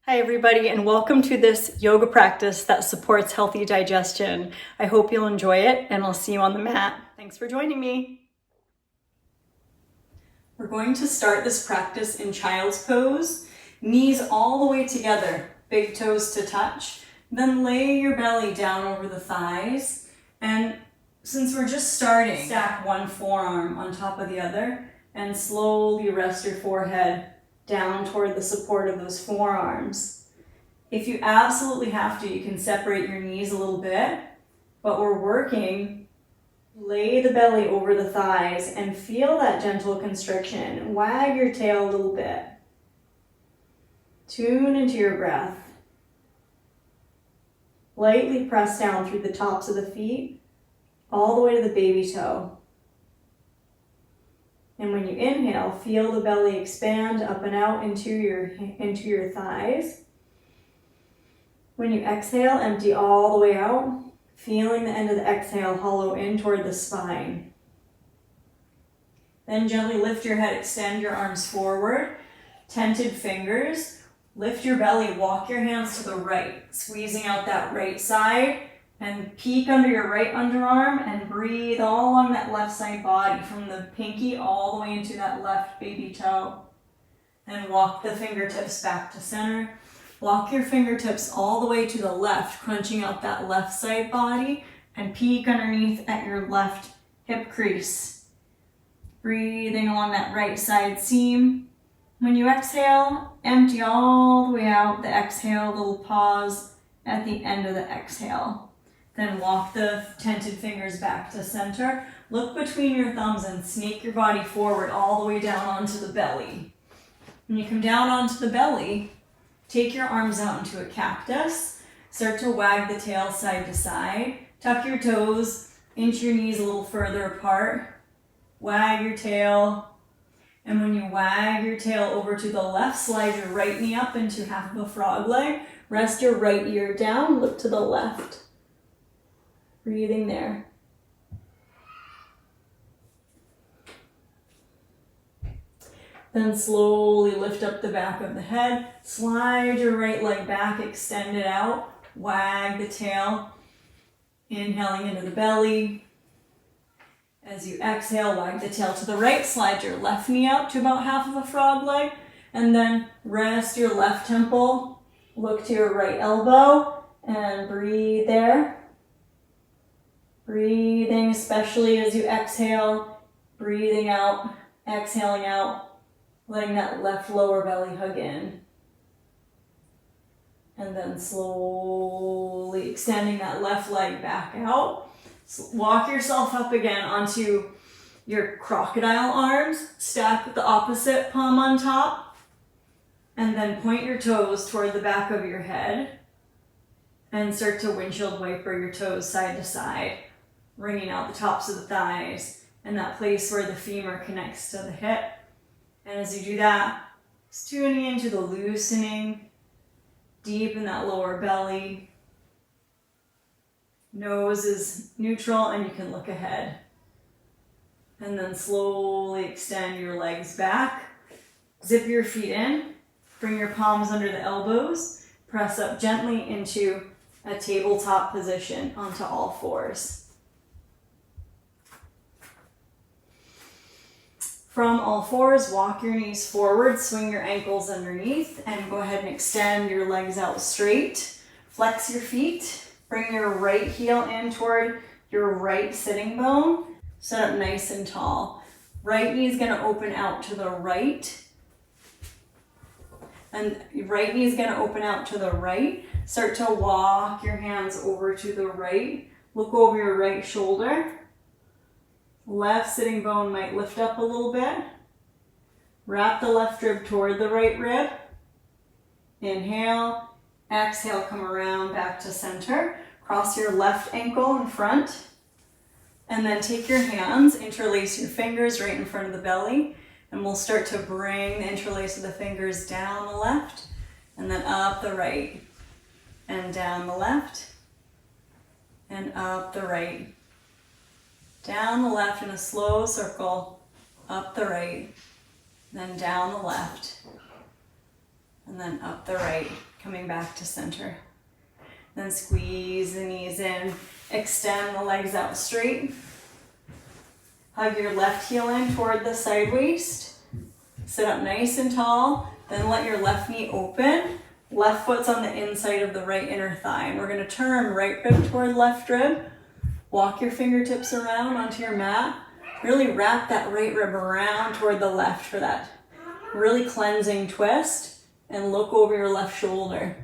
Hi everybody, and welcome to this yoga practice that supports healthy digestion. I hope you'll enjoy it, and I'll see you on the mat. Thanks for joining me. We're going to start this practice in child's pose, knees all the way together, big toes to touch. Then lay your belly down over the thighs, and since we're just starting, stack one forearm on top of the other, and slowly rest your forehead down toward the support of those forearms. If you absolutely have to, you can separate your knees a little bit, but we're working, lay the belly over the thighs and feel that gentle constriction. Wag your tail a little bit. Tune into your breath. Lightly press down through the tops of the feet, all the way to the baby toe. And when you inhale, feel the belly expand up and out into your thighs. When you exhale, empty all the way out, feeling the end of the exhale hollow in toward the spine. Then gently lift your head, extend your arms forward, tented fingers. Lift your belly, walk your hands to the right, squeezing out that right side. And peek under your right underarm and breathe all along that left side body from the pinky all the way into that left baby toe. And walk the fingertips back to center. Walk your fingertips all the way to the left, crunching out that left side body and peek underneath at your left hip crease. Breathing along that right side seam. When you exhale, empty all the way out the exhale, little pause at the end of the exhale. Then walk the tented fingers back to center. Look between your thumbs and snake your body forward all the way down onto the belly. When you come down onto the belly, take your arms out into a cactus. Start to wag the tail side to side. Tuck your toes, inch your knees a little further apart. Wag your tail. And when you wag your tail over to the left, slide your right knee up into half of a frog leg. Rest your right ear down, look to the left. Breathing there. Then slowly lift up the back of the head. Slide your right leg back, extend it out. Wag the tail. Inhaling into the belly. As you exhale, wag the tail to the right. Slide your left knee up to about half of a frog leg. And then rest your left temple. Look to your right elbow and breathe there. Breathing, especially as you exhale, breathing out, exhaling out, letting that left lower belly hug in. And then slowly extending that left leg back out. So walk yourself up again onto your crocodile arms. Stack the opposite palm on top. And then point your toes toward the back of your head. And start to windshield wiper your toes side to side. Wringing out the tops of the thighs and that place where the femur connects to the hip. And as you do that, just tuning into the loosening deep in that lower belly. Nose is neutral and you can look ahead. And then slowly extend your legs back. Zip your feet in. Bring your palms under the elbows. Press up gently into a tabletop position onto all fours. From all fours, walk your knees forward, swing your ankles underneath, and go ahead and extend your legs out straight. Flex your feet. Bring your right heel in toward your right sitting bone. Sit up nice and tall. Right knee is going to open out to the right. And your right knee is going to open out to the right. Start to walk your hands over to the right. Look over your right shoulder. Left sitting bone might lift up a little bit. Wrap the left rib toward the right rib. Inhale. Exhale, come around back to center. Cross your left ankle in front. And then take your hands, interlace your fingers right in front of the belly. And we'll start to bring the interlace of the fingers down the left. And then up the right. And down the left. And up the right. Down the left in a slow circle, up the right, then down the left, and then up the right, coming back to center. Then squeeze the knees in, extend the legs out straight. Hug your left heel in toward the side waist. Sit up nice and tall, then let your left knee open. Left foot's on the inside of the right inner thigh. And we're gonna turn right rib toward left rib. Walk your fingertips around onto your mat. Really wrap that right rib around toward the left for that really cleansing twist. And look over your left shoulder.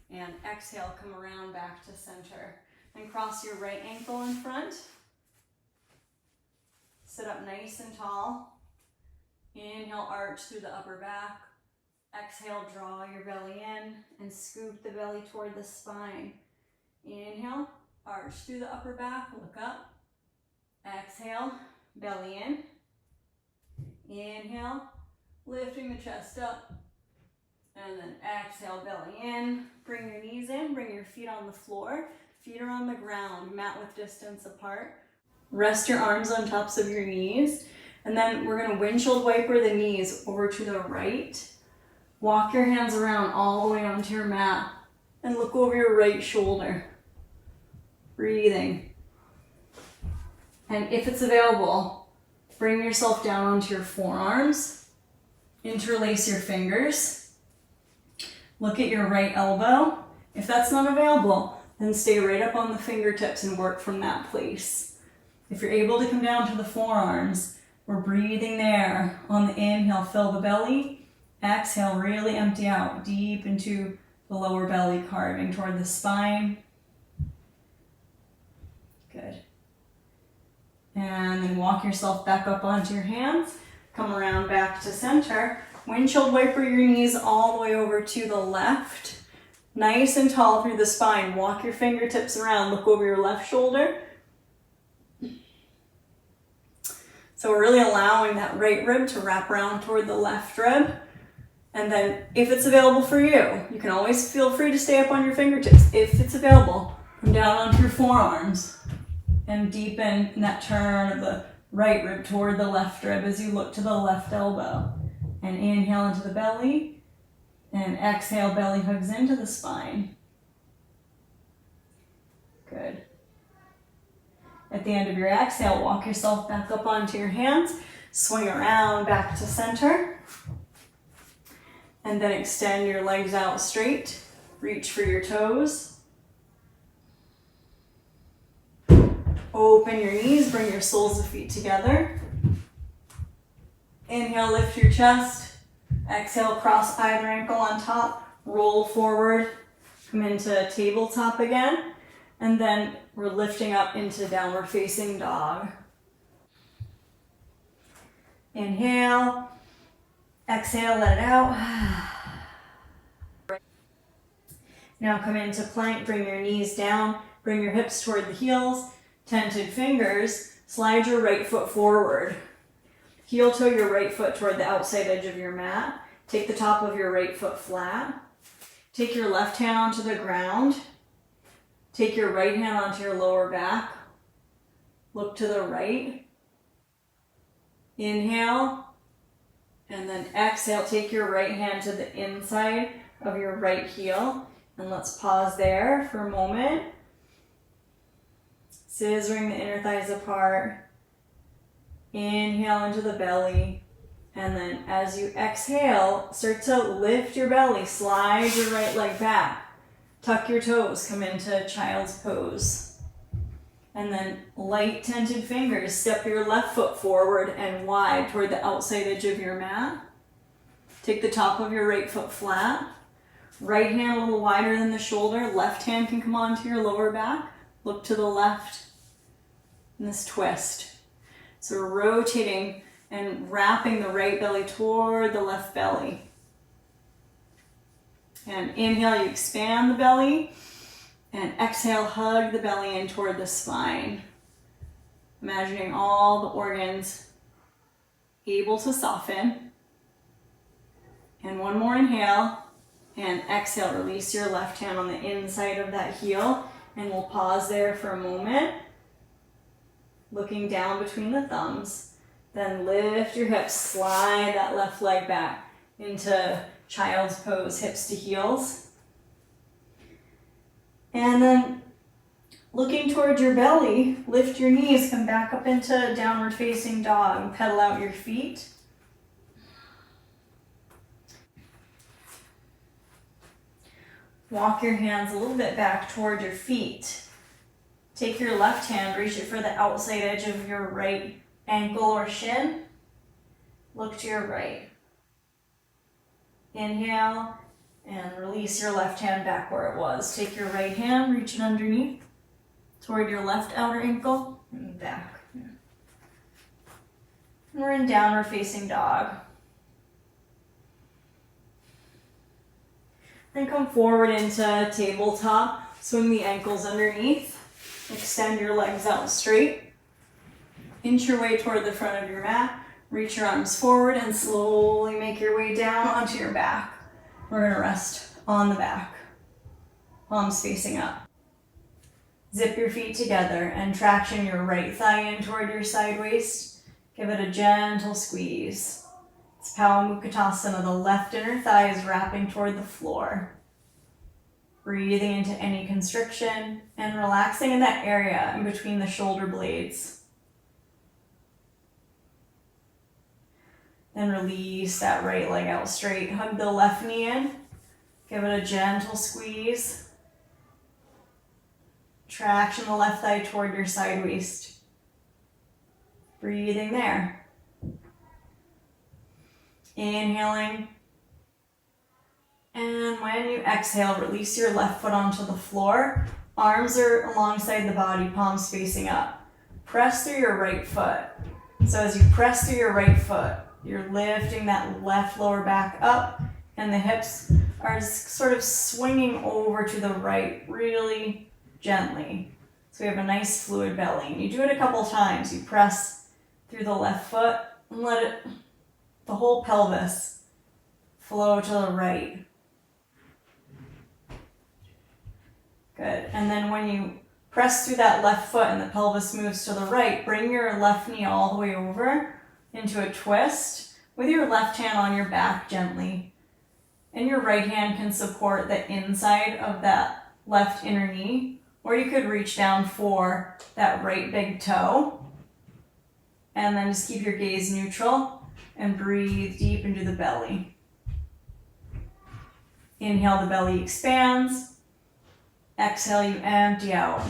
And exhale, come around back to center. And cross your right ankle in front. Sit up nice and tall. Inhale, arch through the upper back. Exhale, draw your belly in and scoop the belly toward the spine. Inhale, arch through the upper back, look up. Exhale, belly in. Inhale, lifting the chest up. And then exhale, belly in. Bring your knees in, bring your feet on the floor. Feet are on the ground, mat width distance apart. Rest your arms on tops of your knees. And then we're gonna windshield wiper the knees over to the right. Walk your hands around all the way onto your mat and look over your right shoulder. Breathing. And if it's available, bring yourself down onto your forearms. Interlace your fingers. Look at your right elbow. If that's not available, then stay right up on the fingertips and work from that place. If you're able to come down to the forearms, we're breathing there. On the inhale, fill the belly. Exhale, really empty out deep into the lower belly, carving toward the spine. Good. And then walk yourself back up onto your hands. Come around back to center. Windshield wiper your knees all the way over to the left. Nice and tall through the spine. Walk your fingertips around. Look over your left shoulder. So we're really allowing that right rib to wrap around toward the left rib. And then if it's available for you, you can always feel free to stay up on your fingertips. If it's available, come down onto your forearms and deepen that turn of the right rib toward the left rib as you look to the left elbow. And inhale into the belly, and exhale, belly hugs into the spine. Good. At the end of your exhale, walk yourself back up onto your hands, swing around back to center, and then extend your legs out straight. Reach for your toes. Open your knees, bring your soles of feet together. Inhale, lift your chest. Exhale, cross either ankle on top. Roll forward. Come into tabletop again. And then we're lifting up into downward facing dog. Inhale. Exhale, let it out. Now come into plank. Bring your knees down. Bring your hips toward the heels. Tented fingers. Slide your right foot forward. Heel toe your right foot toward the outside edge of your mat. Take the top of your right foot flat. Take your left hand onto the ground. Take your right hand onto your lower back. Look to the right. Inhale. And then exhale, take your right hand to the inside of your right heel. And let's pause there for a moment. Scissoring the inner thighs apart. Inhale into the belly, and then as you exhale, start to lift your belly, slide your right leg back, tuck your toes, come into child's pose. And then light tented fingers, step your left foot forward and wide toward the outside edge of your mat. Take the top of your right foot flat, right hand a little wider than the shoulder, left hand can come onto your lower back, look to the left in this twist. So we're rotating and wrapping the right belly toward the left belly. And inhale, you expand the belly. And exhale, hug the belly in toward the spine. Imagining all the organs able to soften. And one more inhale. And exhale, release your left hand on the inside of that heel. And we'll pause there for a moment. Looking down between the thumbs. Then lift your hips, slide that left leg back into child's pose, hips to heels. And then looking towards your belly, lift your knees, come back up into downward facing dog, pedal out your feet. Walk your hands a little bit back toward your feet. Take your left hand, reach it for the outside edge of your right ankle or shin. Look to your right. Inhale and release your left hand back where it was. Take your right hand, reach it underneath toward your left outer ankle and back. And we're in downward facing dog. Then come forward into tabletop. Swing the ankles underneath. Extend your legs out straight. Inch your way toward the front of your mat. Reach your arms forward and slowly make your way down onto your back. We're going to rest on the back. Palms facing up. Zip your feet together and traction your right thigh in toward your side waist. Give it a gentle squeeze. It's Palamukhatasana. The left inner thigh is wrapping toward the floor. Breathing into any constriction and relaxing in that area in between the shoulder blades. Then release that right leg out straight. Hug the left knee in. Give it a gentle squeeze. Traction the left thigh toward your side waist. Breathing there. Inhaling. And when you exhale, release your left foot onto the floor. Arms are alongside the body, palms facing up. Press through your right foot. So as you press through your right foot, you're lifting that left lower back up, and the hips are sort of swinging over to the right really gently. So we have a nice fluid belly. And you do it a couple times. You press through the left foot and let the whole pelvis flow to the right. Good. And then when you press through that left foot and the pelvis moves to the right, bring your left knee all the way over into a twist with your left hand on your back gently. And your right hand can support the inside of that left inner knee, or you could reach down for that right big toe. And then just keep your gaze neutral and breathe deep into the belly. Inhale, the belly expands. Exhale, you empty out.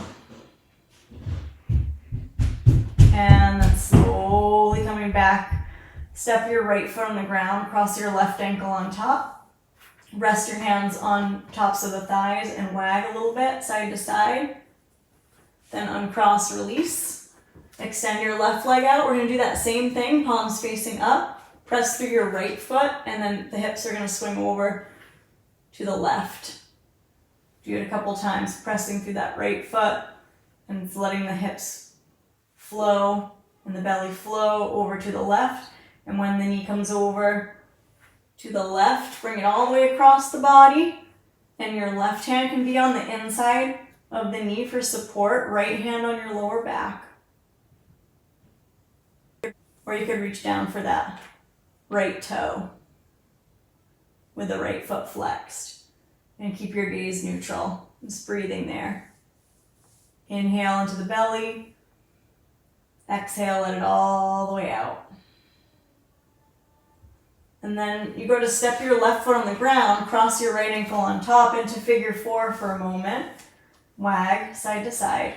And then slowly coming back, step your right foot on the ground, cross your left ankle on top. Rest your hands on tops of the thighs and wag a little bit, side to side. Then uncross, release. Extend your left leg out. We're gonna do that same thing, palms facing up. Press through your right foot, and then the hips are gonna swing over to the left. Do it a couple times, pressing through that right foot and letting the hips flow and the belly flow over to the left. And when the knee comes over to the left, bring it all the way across the body, and your left hand can be on the inside of the knee for support, right hand on your lower back. Or you could reach down for that right toe with the right foot flexed. And keep your gaze neutral. Just breathing there. Inhale into the belly. Exhale, let it all the way out. And then you go to step your left foot on the ground, cross your right ankle on top into figure four for a moment. Wag side to side.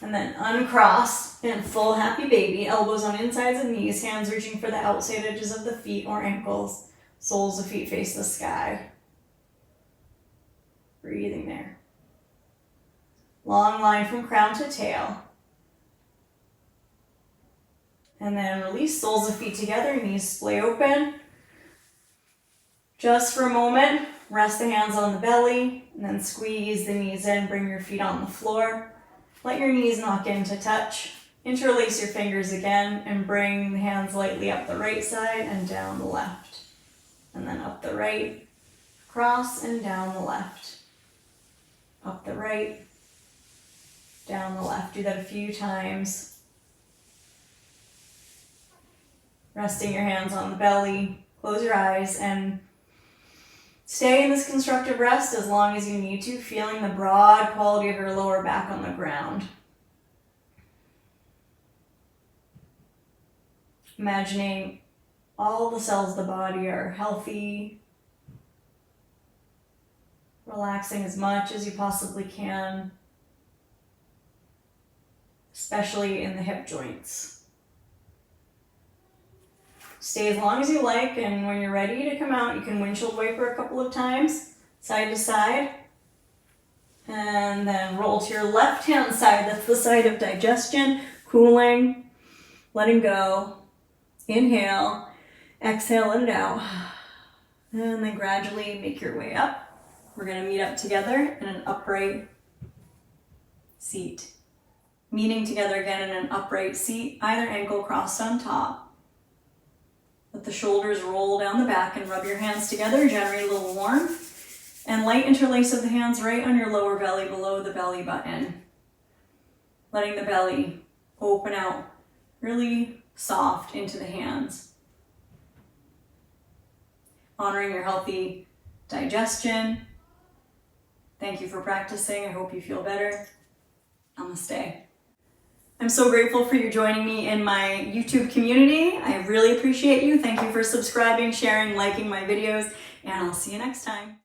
And then uncross in full happy baby, elbows on insides of knees, hands reaching for the outside edges of the feet or ankles, soles of feet face the sky. Breathing there. Long line from crown to tail. And then release, soles of feet together, knees splay open. Just for a moment, rest the hands on the belly, and then squeeze the knees in, bring your feet on the floor. Let your knees knock in to touch. Interlace your fingers again and bring the hands lightly up the right side and down the left. And then up the right, cross and down the left. Up the right, down the left. Do that a few times. Resting your hands on the belly, close your eyes and stay in this constructive rest as long as you need to, feeling the broad quality of your lower back on the ground. Imagining all the cells of the body are healthy, relaxing as much as you possibly can, especially in the hip joints. Stay as long as you like, and when you're ready to come out, you can windshield wiper a couple of times, side to side, and then roll to your left hand side. That's the side of digestion, cooling, letting go. Inhale, exhale, let it out, and then gradually make your way up. We're going to meet up together in an upright seat. Meeting together again in an upright seat, either ankle crossed on top. Let the shoulders roll down the back and rub your hands together, generate a little warmth. And light interlace of the hands right on your lower belly, below the belly button. Letting the belly open out, really soft into the hands. Honoring your healthy digestion. Thank you for practicing. I hope you feel better. Namaste. I'm so grateful for you joining me in my YouTube community. I really appreciate you. Thank you for subscribing, sharing, liking my videos, and I'll see you next time.